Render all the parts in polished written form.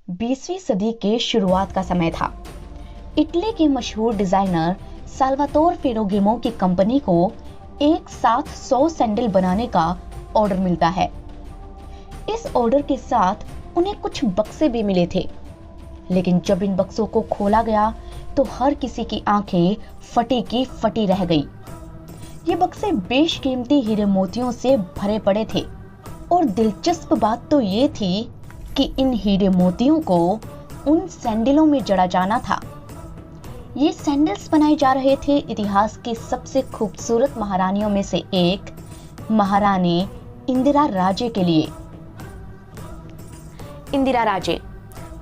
20वीं सदी के शुरुआत का समय था। इटली के मशहूर डिजाइनर साल्वातोर फेरोगेमो की कंपनी को एक साथ 100 सैंडल बनाने का ऑर्डर मिलता है। इस ऑर्डर के साथ उन्हें कुछ बक्से भी मिले थे, लेकिन जब इन बक्सों को खोला गया तो हर किसी की आंखें फटी की फटी रह गई। ये बक्से बेशकीमती हीरे मोतियों से भरे पड़े थे और दिलचस्प बात तो ये थी कि इन हीरे मोतियों को उन सैंडलों में जड़ा जाना था। ये सैंडल्स बनाए जा रहे थे इतिहास की सबसे खूबसूरत महारानियों में से एक महारानी इंदिरा राजे के लिए। इंदिरा राजे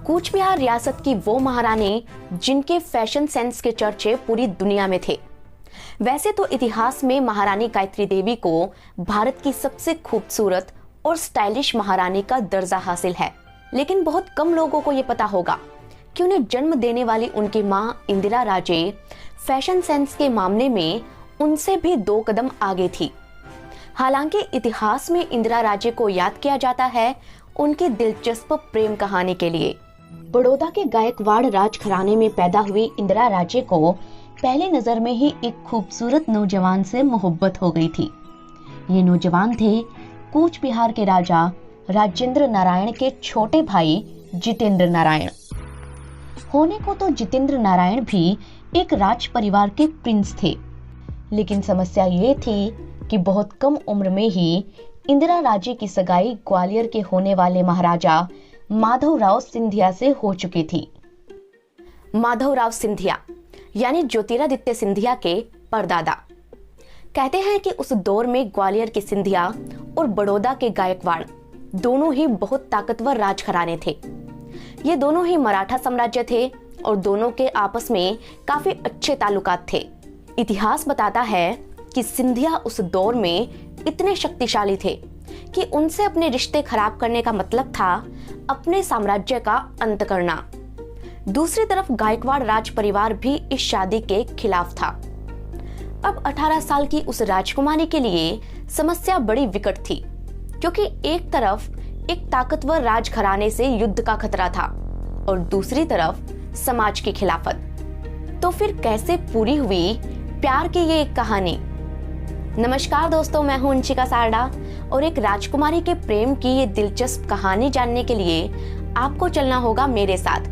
कूच बिहार रियासत की वो महारानी जिनके फैशन सेंस के चर्चे पूरी दुनिया में थे। वैसे तो इतिहास में महारानी गायत्री देवी को भारत की सबसे खूबसूरत और स्टाइलिश महारानी का दर्जा हासिल है, लेकिन बहुत कम लोगों को ये पता होगा कि उन्हें जन्म देने वाली उनकी मां इंदिरा राजे फैशन सेंस के मामले में उनसे भी 2 कदम आगे थी। हालांकि इतिहास में इंदिरा राजे को याद किया जाता है उनकी दिलचस्प प्रेम कहानी के लिए। बड़ौदा के गायकवाड़ राजघराने में पैदा हुई इंदिरा राजे को पहली नजर में ही एक खूबसूरत नौजवान से मोहब्बत हो गई थी। ये नौजवान थे कूच बिहार के राजा राजेंद्र नारायण के छोटे भाई जितेंद्र नारायण। होने को तो जितेंद्र नारायण भी एक राज परिवार के प्रिंस थे, लेकिन समस्या ये थी कि बहुत कम उम्र में ही इंदिरा राजे की सगाई ग्वालियर के होने वाले महाराजा माधवराव सिंधिया से हो चुकी थी। माधवराव सिंधिया यानी ज्योतिरादित्य सिंधिया के परदादा। कहते हैं कि उस दौर में ग्वालियर के सिंधिया और बड़ौदा के गायकवाड़ दोनों ही बहुत ताकतवर राजघराने थे। ये दोनों ही मराठा साम्राज्य थे और दोनों के आपस में काफी अच्छे ताल्लुकात थे। इतिहास बताता है कि सिंधिया उस दौर में इतने शक्तिशाली थे कि उनसे अपने रिश्ते खराब करने का मतलब था अपने साम्राज्य का अंत करना। दूसरी तरफ गायकवाड़ राज परिवार भी इस शादी के खिलाफ था। अब 18 साल की उस राजकुमारी के लिए समस्या बड़ी विकट थी, क्योंकि एक तरफ एक ताकतवर राजघराने से युद्ध का खतरा था और दूसरी तरफ समाज की खिलाफत। तो फिर कैसे पूरी हुई प्यार की ये एक कहानी। नमस्कार दोस्तों, मैं हूं अंशिका सारडा और एक राजकुमारी के प्रेम की ये दिलचस्प कहानी जानने के लिए आपको चलना होगा मेरे साथ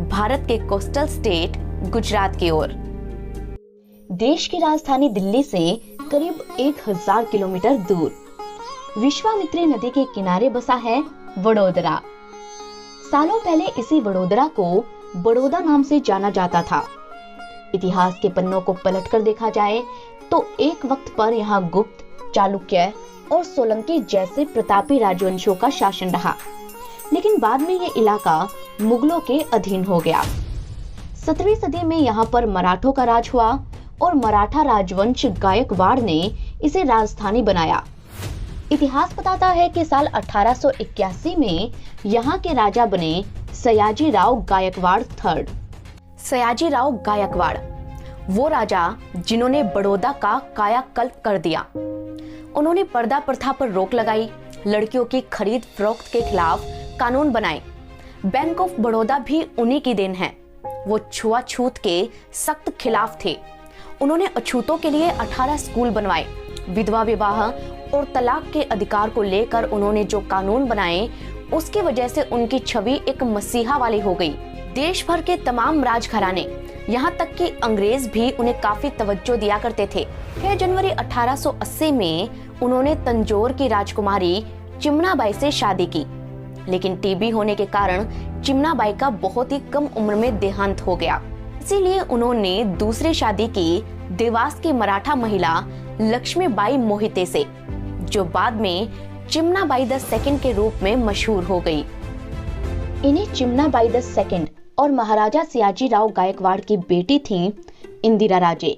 भारत के कोस्टल स्टेट गुजरात की ओर। देश की राजधानी दिल्ली से करीब 1000 किलोमीटर दूर विश्वामित्री नदी के किनारे बसा है वडोदरा। सालों पहले इसी वडोदरा को बड़ौदा नाम से जाना जाता था। इतिहास के पन्नों को पलटकर देखा जाए तो एक वक्त पर यहाँ गुप्त, चालुक्य और सोलंकी जैसे प्रतापी राजवंशों का शासन रहा, लेकिन बाद में ये इलाका मुगलों के अधीन हो गया। 17वीं सदी में यहाँ पर मराठों का राज हुआ और मराठा राजवंश गायकवाड़ ने इसे राजधानी बनाया। इतिहास बताता है कि साल 1881 में यहाँ के राजा बने सयाजी राव गायकवाड़ थर्ड। सयाजी राव गायकवाड़ वो राजा जिन्होंने बड़ौदा का कायाकल्प कर दिया। उन्होंने पर्दा प्रथा पर रोक लगाई, लड़कियों की खरीद फरोख्त के खिलाफ कानून बनाए। बैंक ऑफ बड़ौदा भी उन्हीं की देन है। वो छुआछूत के सख्त खिलाफ थे। उन्होंने अछूतों के लिए 18 स्कूल बनवाए। विधवा विवाह और तलाक के अधिकार को लेकर उन्होंने जो कानून बनाए, उसकी वजह से उनकी छवि एक मसीहा वाली हो गई। देश भर के तमाम राजघराने, यहाँ तक कि अंग्रेज भी उन्हें काफी तवज्जो दिया करते थे। 6 जनवरी 1880 में उन्होंने तंजौर की राजकुमारी चिमनाबाई से शादी की, लेकिन टीबी होने के कारण चिमनाबाई का बहुत ही कम उम्र में देहांत हो गया। इसीलिए उन्होंने दूसरी शादी की देवास की मराठा महिला लक्ष्मीबाई मोहिते से, जो बाद में चिमनाबाई द सेकंड के रूप में मशहूर हो गई। इन्हीं चिमनाबाई द सेकंड और महाराजा सयाजी राव गायकवाड़ की बेटी थी इंदिरा राजे।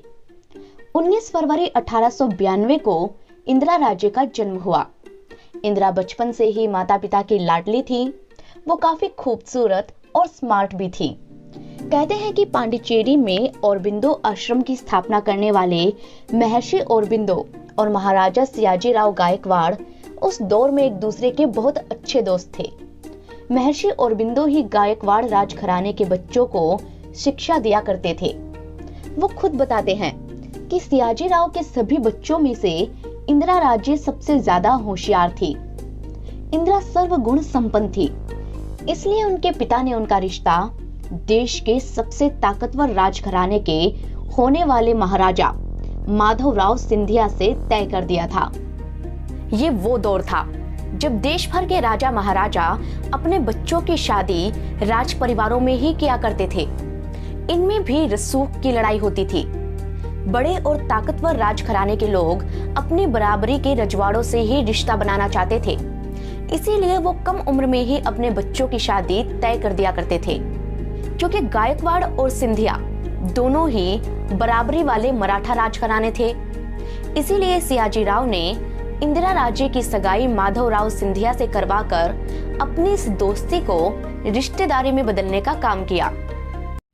19 फरवरी 1892 को इंदिरा राजे का जन्म हुआ। इंदिरा बचपन से ही माता पिता की लाडली थी। वो काफी खूबसूरत और स्मार्ट भी थी। कहते हैं कि पांडिचेरी में औरबिंदो आश्रम की स्थापना करने वाले महर्षि औरबिंदो और महाराजा सयाजी राव गायकवाड़ उस दौर में एक दूसरे के बहुत अच्छे दोस्त थे। महर्षि औरबिंदो ही गायकवाड़ राजघराने के बच्चों को शिक्षा दिया करते थे। वो खुद बताते हैं कि सियाजीराव के सभी बच्चों में से इंदिरा राजे सबसे ज्यादा होशियार थी। इंदिरा सर्वगुण संपन्न थी, इसलिए उनके पिता ने उनका रिश्ता देश के सबसे ताकतवर राजघराने के होने वाले महाराजा माधवराव सिंधिया से तय कर दिया था। ये वो दौर था जब देश भर के राजा महाराजा अपने बच्चों की शादी राज परिवारों में ही किया करते थे। इनमें भी रसूख की लड़ाई होती थी। बड़े और ताकतवर राजघराने के लोग अपनी बराबरी के रजवाड़ों से ही रिश्ता बनाना चाहते थे, इसीलिए वो कम उम्र में ही अपने बच्चों की शादी तय कर दिया करते थे। क्योंकि गायकवाड़ और सिंधिया दोनों ही बराबरी वाले मराठा राजघराने थे, इसीलिए सियाजीराव ने इंदिरा राजे की सगाई माधवराव सिंधिया से करवाकर अपनी इस दोस्ती को रिश्तेदारी में बदलने का काम किया।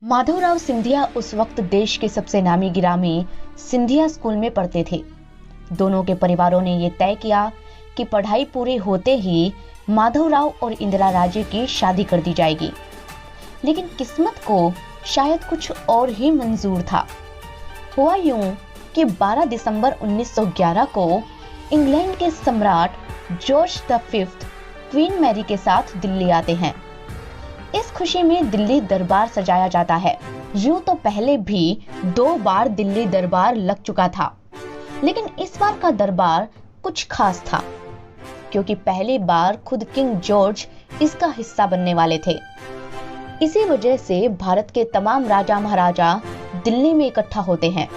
माधवराव सिंधिया उस वक्त देश के सबसे नामी गिरामी सिंधिया स्कूल में पढ़ते थे। दोनों के परिवारों ने ये तय किया कि पढ़ाई पूरी होते ही माधवराव और इंदिरा राजे की शादी कर दी जाएगी, लेकिन किस्मत को शायद कुछ और ही मंजूर था। हुआ यूं कि 12 दिसंबर 1911 को इंग्लैंड के सम्राट जॉर्ज V क्वीन मैरी के साथ दिल्ली आते हैं। इस खुशी में दिल्ली दरबार सजाया जाता है। यूं तो पहले भी 2 बार दिल्ली दरबार लग चुका था, लेकिन इस बार का दरबार कुछ खास था, क्योंकि पहली बार खुद किंग जॉर्ज इसका हिस्सा बनने वाले थे। इसी वजह से भारत के तमाम राजा महाराजा दिल्ली में इकट्ठा होते हैं।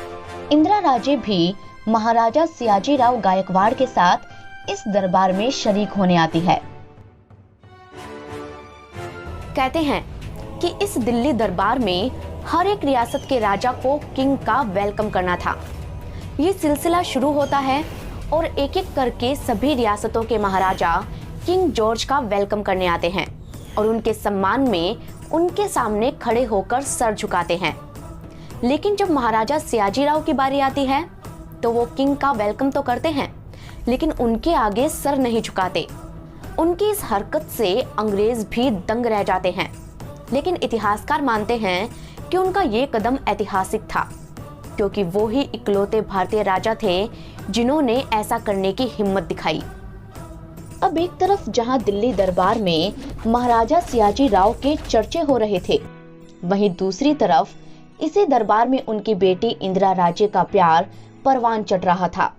इंदिरा राजे भी महाराजा सियाजीराव गायकवाड़ के साथ इस दरबार में शरीक होने आती है। कहते हैं कि इस दिल्ली दरबार में हर एक रियासत के राजा को किंग का वेलकम करना था। ये सिलसिला शुरू होता है और एक एक करके सभी रियासतों के महाराजा किंग जॉर्ज का वेलकम करने आते हैं और उनके सम्मान में उनके सामने खड़े होकर सर झुकाते हैं। लेकिन जब महाराजा सियाजीराव की बारी आती है तो वो किंग का वेलकम तो करते हैं, लेकिन उनके आगे सर नहीं झुकाते। उनकी इस हरकत से अंग्रेज भी दंग रह जाते हैं, लेकिन इतिहासकार मानते हैं कि उनका ये कदम ऐतिहासिक था, क्योंकि वो ही इकलौते भारतीय राजा थे जिन्होंने ऐसा करने की हिम्मत दिखाई। अब एक तरफ जहां दिल्ली दरबार में महाराजा सियाजीराव के चर्चे हो रहे थे, वहीं दूसरी तरफ इसी दरबार में उनकी बेटी इंदिरा राजे का प्यार परवान चढ़ रहा था।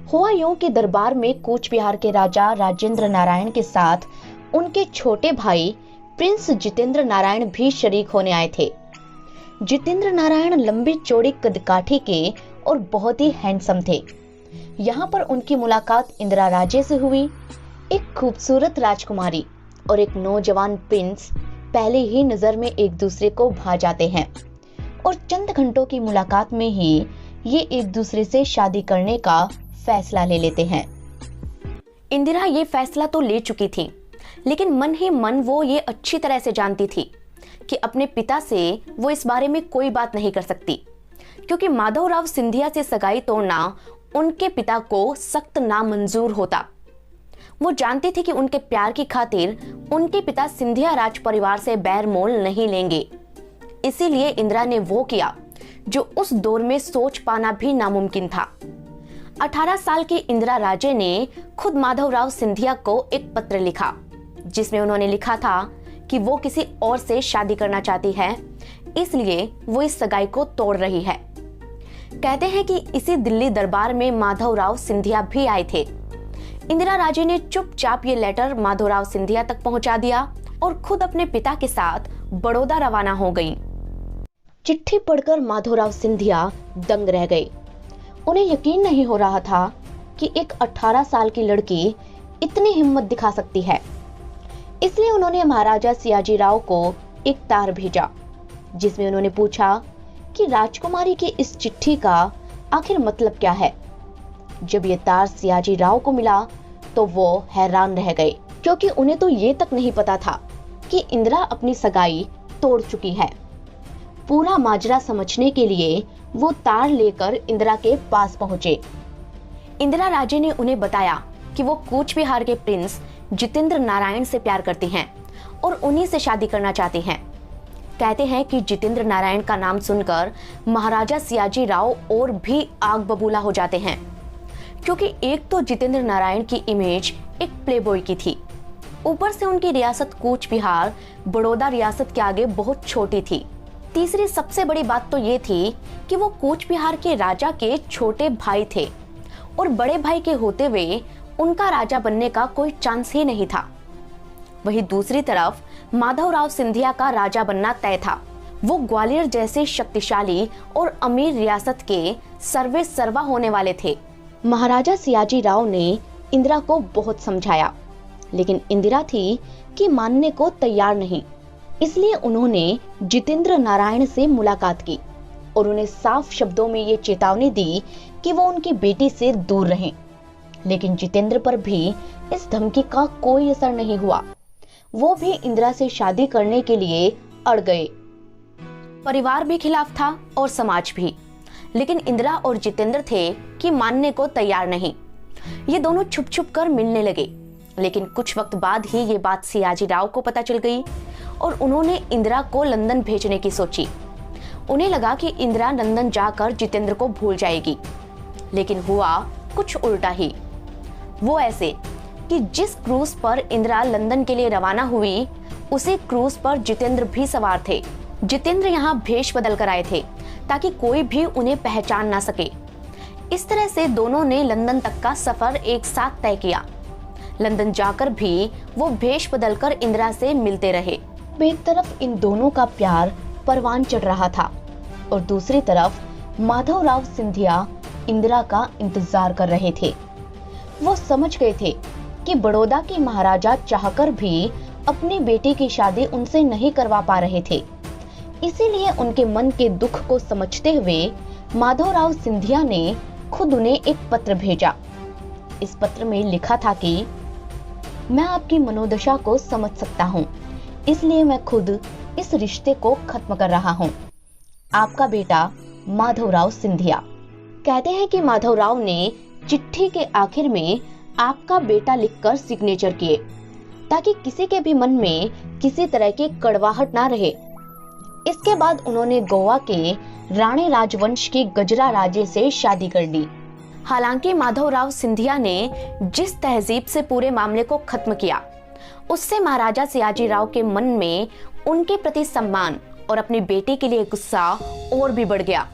हुआ यूं कि दरबार में कूच बिहार के राजा राजेंद्र नारायण के साथ उनके छोटे भाई प्रिंस जितेंद्र नारायण भी शरीक होने आए थे। जितेंद्र नारायण लंबी चौड़ी कदकाठी के और बहुत ही हैंडसम थे। यहाँ पर उनकी मुलाकात इंदिरा राजे से हुई। एक खूबसूरत राजकुमारी और एक नौजवान प्रिंस पहले ही नजर में एक दूसरे को भा जाते हैं और चंद घंटों की मुलाकात में ही ये एक दूसरे से शादी करने का फैसला ले लेते हैं। इंदिरा ये फैसला तो ले चुकी थी, लेकिन मन ही मन वो ये अच्छी तरह से जानती थी कि अपने पिता से वो इस बारे में कोई बात नहीं कर सकती, क्योंकि माधवराव सिंधिया से सगाई तोड़ना उनके पिता को सख्त नामंजूर होता। वो जानती थी कि उनके प्यार की खातिर उनके पिता सिंधिया राज परिवार से बैर मोल नहीं लेंगे। इसीलिए इंदिरा ने वो किया जो उस दौर में सोच पाना भी नामुमकिन था। 18 साल की इंदिरा राजे ने खुद माधवराव सिंधिया को एक पत्र लिखा, जिसमें उन्होंने लिखा था कि वो किसी और से शादी करना चाहती है, इसलिए वो इस सगाई को तोड़ रही है। कहते हैं कि इसी दिल्ली दरबार में माधवराव सिंधिया भी आए थे। इंदिरा राजे ने चुपचाप ये लेटर माधवराव सिंधिया तक पहुंचा दिया और खुद अपने पिता के साथ बड़ौदा रवाना हो गई। चिट्ठी पढ़कर माधवराव सिंधिया दंग रह गए। उन्हें यकीन नहीं हो रहा था कि एक 18 साल की लड़की इतनी हिम्मत दिखा सकती है। इसलिए उन्होंने महाराजा सियाजीराव को एक तार भेजा, जिसमें उन्होंने पूछा कि राजकुमारी की इस चिट्ठी का आखिर मतलब क्या है। जब ये तार सियाजीराव को मिला तो वो हैरान रह गए, क्योंकि उन्हें तो ये तक नहीं पता था कि इंदिरा अपनी सगाई तोड़ चुकी है। पूरा माजरा समझने के लिए वो तार लेकर इंदिरा के पास पहुंचे। इंदिरा राजे ने उन्हें बताया कि वो कूच बिहार के प्रिंस जितेंद्र नारायण से प्यार करती हैं और उन्हीं से शादी करना चाहते हैं। कहते हैं कि जितेंद्र नारायण का नाम सुनकर महाराजा सियाजी राव और भी आग बबूला हो जाते हैं, क्योंकि एक तो जितेंद्र नारायण की इमेज एक प्लेबॉय की थी, ऊपर से उनकी रियासत कूच बिहार बड़ौदा रियासत के आगे बहुत छोटी थी। तीसरी सबसे बड़ी बात तो ये थी कि वो कूच बिहार के राजा के छोटे भाई थे और बड़े भाई के होते हुए उनका राजा बनने का कोई चांस ही नहीं था। वहीं दूसरी तरफ माधवराव सिंधिया का राजा बनना तय था। वो ग्वालियर जैसे शक्तिशाली और अमीर रियासत के सर्वे सर्वा होने वाले थे। महाराजा सियाजी राव ने इंदिरा को बहुत समझाया, लेकिन इंदिरा थी कि मानने को तैयार नहीं। इसलिए उन्होंने जितेंद्र नारायण से मुलाकात की और उन्हें साफ शब्दों में ये चेतावनी दी कि वो उनकी बेटी से दूर रहें। लेकिन जितेंद्र पर भी इस धमकी का कोई असर नहीं हुआ। वो भी इंदिरा से शादी करने के लिए अड़ गए। परिवार भी खिलाफ था और समाज भी, लेकिन इंदिरा और जितेंद्र थे कि मानने को तैयार नहीं। ये दोनों छुप छुप कर मिलने लगे, लेकिन कुछ वक्त बाद ही ये बात सियाजी राव को पता चल गई और उन्होंने इंदिरा को लंदन भेजने की सोची। उन्हें लगा कि इंदिरा लंदन जाकर जितेंद्र को भूल जाएगी, लेकिन हुआ कुछ उल्टा ही। वो ऐसे कि जिस क्रूज पर इंदिरा लंदन के लिए रवाना हुई, उसी क्रूज पर जितेंद्र भी सवार थे। जितेंद्र यहाँ भेष बदल कर आए थे ताकि कोई भी उन्हें पहचान ना सके। इस तरह से दोनों ने लंदन तक का सफर एक साथ तय किया। लंदन जाकर भी वो भेष बदलकर इंदिरा से मिलते रहे। एक तरफ इन दोनों का प्यार परवान चढ़ रहा था और दूसरी तरफ माधवराव सिंधिया इंदिरा का इंतजार कर रहे थे। वो समझ गए थे कि बड़ौदा के महाराजा चाहकर भी अपनी बेटी की शादी उनसे नहीं करवा पा रहे थे। इसीलिए उनके मन के दुख को समझते हुए माधवराव सिंधिया ने खुद उन्हें एक पत्र भेजा। इस पत्र में लिखा था कि मैं आपकी मनोदशा को समझ सकता हूँ, इसलिए मैं खुद इस रिश्ते को खत्म कर रहा हूँ। आपका बेटा माधवराव सिंधिया। कहते हैं कि माधवराव ने चिट्ठी के आखिर में आपका बेटा लिखकर सिग्नेचर किए, ताकि किसी के भी मन में किसी तरह की कड़वाहट ना रहे। इसके बाद उन्होंने गोवा के राणे राजवंश की गजरा राजे से शादी कर ली। हालांकि माधवराव सिंधिया ने जिस तहजीब से पूरे मामले को खत्म किया, उससे महाराजा सियाजी राव के मन में उनके प्रति सम्मान और अपनी बेटी के लिए गुस्सा और भी बढ़ गया।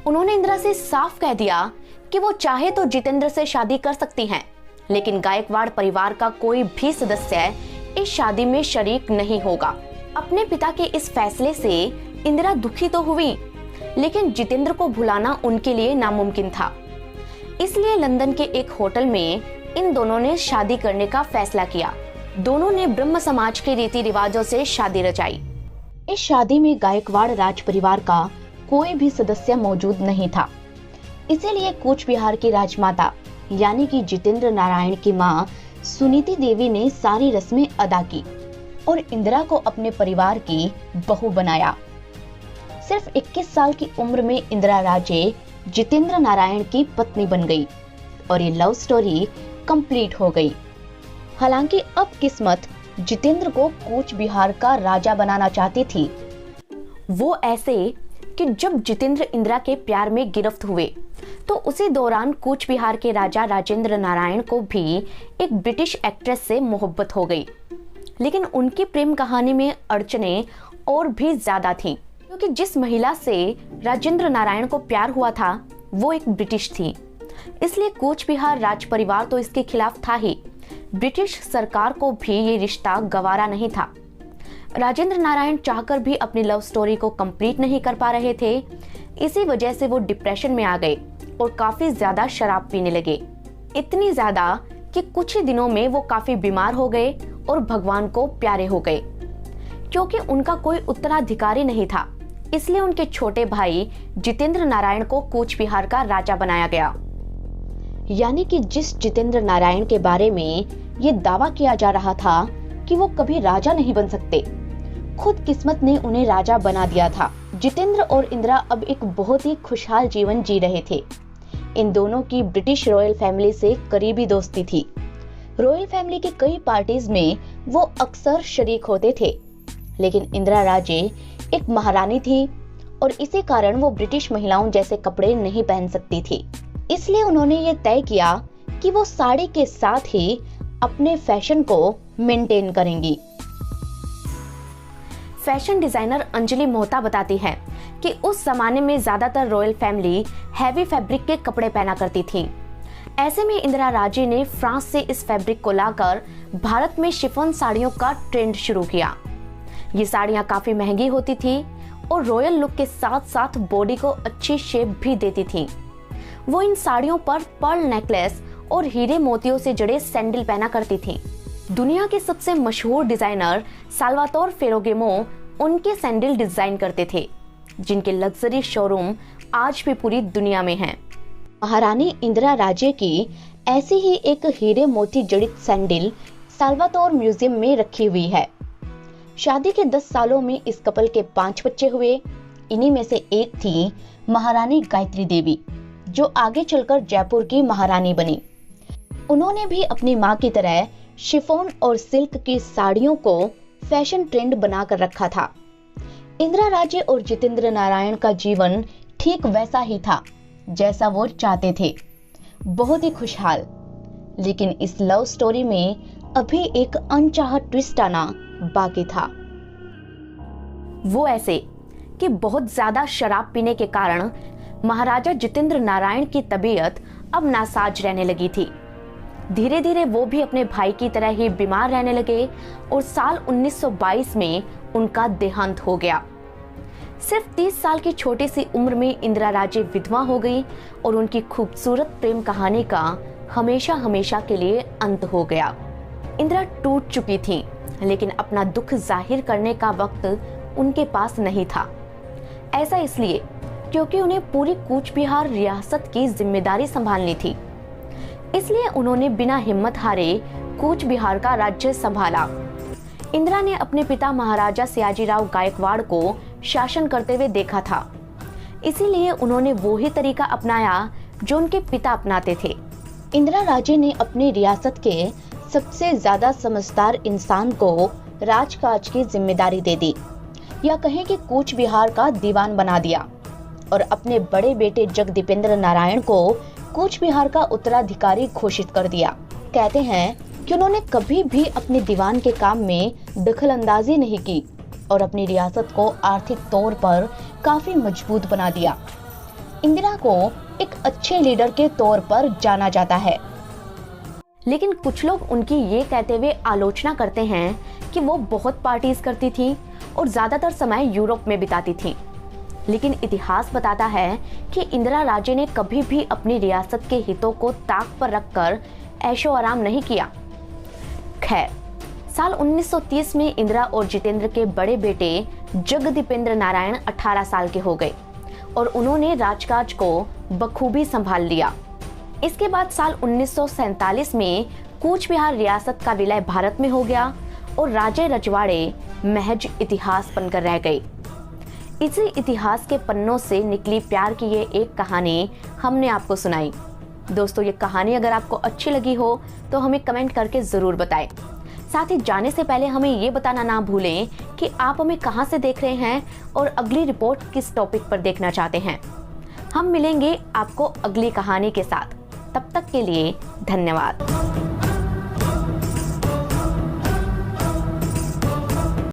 उन्होंने इंदिरा से साफ कह दिया कि वो चाहे तो जितेंद्र से शादी कर सकती हैं, लेकिन गायकवाड़ परिवार का कोई भी सदस्य इस शादी में शरीक नहीं होगा। अपने पिता के इस फैसले से इंदिरा दुखी तो हुई, लेकिन जितेंद्र को भुलाना उनके लिए नामुमकिन था। इसलिए लंदन के एक होटल में इन दोनों ने शादी करने का फैसला किया। दोनों ने ब्रह्म समाज के रीति रिवाजों से शादी रचाई। इस शादी में गायकवाड़ राज परिवार का कोई भी सदस्य मौजूद नहीं था। इसीलिए कूच बिहार की राजमाता यानी कि जितेंद्र नारायण की मां सुनीति देवी ने सारी रस्में अदा की और इंदिरा को अपने परिवार की बहू बनाया। सिर्फ 21 साल की उम्र में इंदिरा राजे जितेंद्र नारायण की पत्नी बन गई और ये लव स्टोरी कंप्लीट हो गई। हालांकि अब किस्मत जितेंद्र को कूच बिहार का राजा बनाना चाहती थी। वो ऐसे कि जब जितेंद्र इंदिरा के प्यार में गिरफ्त हुए तो उसी दौरान कूच बिहार के राजा राजेंद्र नारायण को भी एक ब्रिटिश एक्ट्रेस से मोहब्बत हो गई। लेकिन उनकी प्रेम कहानी में अड़चनें और भी ज्यादा थीं, क्योंकि जिस महिला से राजेंद्र नारायण को प्यार हुआ था वो एक ब्रिटिश थी। इसलिए कूच बिहार राज परिवार तो इसके खिलाफ था ही, ब्रिटिश सरकार को भी ये रिश्ता गवारा नहीं था। राजेंद्र नारायण चाहकर भी अपनी लव स्टोरी को कंप्लीट नहीं कर पा रहे थे। इसी वजह से वो डिप्रेशन में आ गए और काफी ज्यादा शराब पीने लगे। इतनी ज्यादा कि कुछ ही दिनों में वो काफी बीमार हो गए और भगवान को प्यारे हो गए। क्योंकि उनका कोई उत्तराधिकारी नहीं था, इसलिए उनके छोटे भाई जितेंद्र नारायण को कूच बिहार का राजा बनाया गया। यानी कि जिस जितेंद्र नारायण के बारे में ये दावा किया जा रहा था कि वो कभी राजा नहीं बन सकते, खुद किस्मत ने उन्हें राजा बना दिया था। जितेंद्र और इंदिरा अब एक बहुत ही खुशहाल जीवन जी रहे थे। इन दोनों की ब्रिटिश रॉयल फैमिली से करीबी दोस्ती थी। रॉयल फैमिली की कई पार्टीज में वो अक्सर शरीक होते थे। लेकिन इंदिरा राजे एक महारानी थी और इसी कारण वो ब्रिटिश महिलाओं जैसे कपड़े नहीं पहन सकती थी। इसलिए उन्होंने ये तय किया कि वो साड़ी के साथ ही अपने फैशन को मेंटेन करेंगी। फैशन डिजाइनर अंजलि मोहता बताती है कि उस जमाने में ज्यादातर रॉयल फैमिली हैवी फैब्रिक के कपड़े पहना करती थी। ऐसे में इंदिरा राजे ने फ्रांस से इस फैब्रिक को लाकर भारत में शिफॉन साड़ियों का ट्रेंड शुरू किया। ये साड़ियां काफी महंगी होती थी और रॉयल लुक के साथ साथ बॉडी को अच्छी शेप भी देती थी। वो इन साड़ियों पर पर्ल नेकलेस और हीरे मोतियों से जड़े सैंडल पहना करती थी। दुनिया के सबसे मशहूर डिजाइनर साल्वातोर फेरोगेमो उनके सैंडल डिजाइन करते थे, जिनके लग्जरी शोरूम आज भी पूरी दुनिया में हैं। महारानी इंदिरा राजे की ऐसी ही एक हीरे मोती जड़ित सैंडल साल्वातोर म्यूजियम में रखी हुई है। शादी के 10 सालों में इस कपल के 5 बच्चे हुए। इन्हीं में से एक थी महारानी गायत्री देवी, जो आगे चलकर जयपुर की महारानी बनी। उन्होंने भी अपनी मां की तरह शिफॉन और सिल्क की साड़ियों को फैशन ट्रेंड बनाकर रखा था। इंदिरा राजे और जितेंद्र नारायण का जीवन ठीक वैसा ही था जैसा वो चाहते थे, बहुत ही खुशहाल। लेकिन इस लव स्टोरी में अभी एक अनचाहा ट्विस्ट आना बाकी था। वो ऐसे कि बहुत ज्यादा शराब पीने के कारण महाराजा जितेंद्र नारायण की तबीयत अब नासाज रहने लगी थी। धीरे धीरे वो भी अपने भाई की तरह ही बीमार रहने लगे और साल 1922 में उनका देहांत हो गया। सिर्फ 30 साल की छोटी सी उम्र में इंदिरा राजे विधवा हो गई और उनकी खूबसूरत प्रेम कहानी का हमेशा हमेशा के लिए अंत हो गया। इंदिरा टूट चुकी थी, लेकिन अपना दुख जाहिर करने का वक्त उनके पास नहीं था। ऐसा इसलिए क्योंकि उन्हें पूरी कूच बिहार रियासत की जिम्मेदारी संभालनी थी। इसलिए उन्होंने बिना हिम्मत हारे कूच बिहार का राज्य संभाला। इंदिरा ने अपने पिता महाराजा सयाजीराव गायकवाड़ को शासन करते हुए देखा था, इसीलिए उन्होंने वो ही तरीका अपनाया जो उनके पिता अपनाते थे। इंदिरा राजे ने अपनी रियासत के सबसे ज्यादा समझदार इंसान को राजकाज की जिम्मेदारी दे दी, या कहें कि कूच बिहार का दीवान बना दिया, और अपने बड़े बेटे जगदीपेंद्र नारायण को कूच बिहार का उत्तराधिकारी घोषित कर दिया। कहते हैं कि उन्होंने कभी भी अपने दीवान के काम में दखलंदाजी नहीं की और अपनी रियासत को आर्थिक तौर पर काफी मजबूत बना दिया। इंदिरा को एक अच्छे लीडर के तौर पर जाना जाता है। लेकिन कुछ लोग उनकी ये कहते हुए आलोचना करते हैं कि वो बहुत पार्टीज करती थी और ज्यादातर समय यूरोप में बिताती थी। लेकिन इतिहास बताता है कि इंदिरा राजे ने कभी भी अपनी रियासत के हितों को ताक पर रखकर ऐशो आराम नहीं किया। खैर, साल 1930 में इंदिरा और जितेंद्र के बड़े बेटे जगदीपेंद्र नारायण 18 साल के हो गए और उन्होंने राजकाज को बखूबी संभाल लिया। इसके बाद साल 1947 में कूच बिहार रियासत का विलय भारत में हो गया और राजे रजवाड़े महज इतिहास बनकर रह गए। इसी इतिहास के पन्नों से निकली प्यार की ये एक कहानी हमने आपको सुनाई। दोस्तों, ये कहानी अगर आपको अच्छी लगी हो तो हमें कमेंट करके जरूर बताएं। साथ ही जाने से पहले हमें ये बताना ना भूलें कि आप हमें कहां से देख रहे हैं और अगली रिपोर्ट किस टॉपिक पर देखना चाहते हैं। हम मिलेंगे आपको अगली कहानी के साथ। तब तक के लिए धन्यवाद।